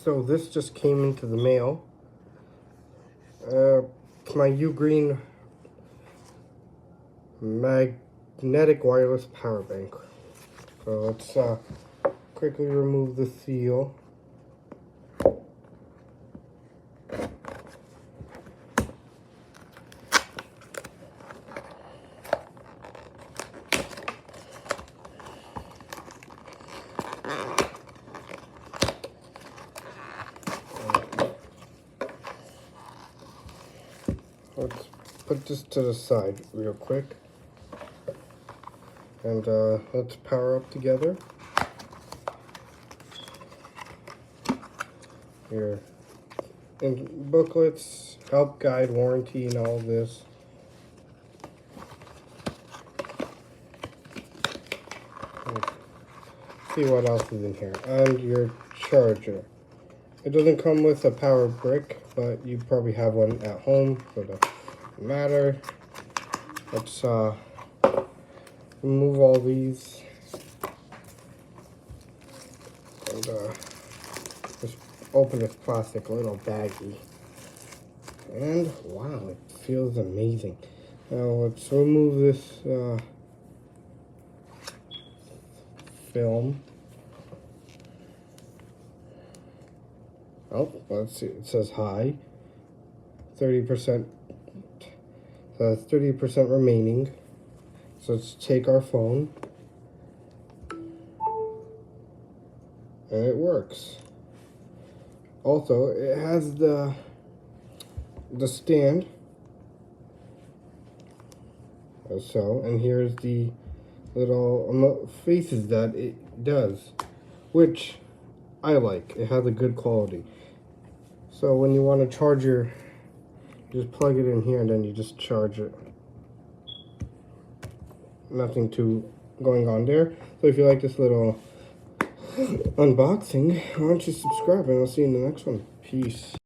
So this just came into the mail. It's my UGreen Magnetic wireless power bank. So let's quickly remove the seal. Let's put this to the side real quick. And let's power up together. Here. And booklets, help guide, warranty, and all this. Let's see what else is in here. And your charger. It doesn't come with a power brick, but you probably have one at home, so it doesn't matter. Let's remove all these. And just open this plastic little baggie. And wow, it feels amazing. Now let's remove this film. Oh, let's see, it says high. 30%, so that's 30% remaining. So let's take our phone. And it works. Also, it has the stand. As so, and here's the little faces that it does, which I like. It has a good quality. So when you want to charge you just plug it in here and then you just charge it. Nothing too going on there. So if you like this little unboxing, why don't you subscribe, and I'll see you in the next one. Peace.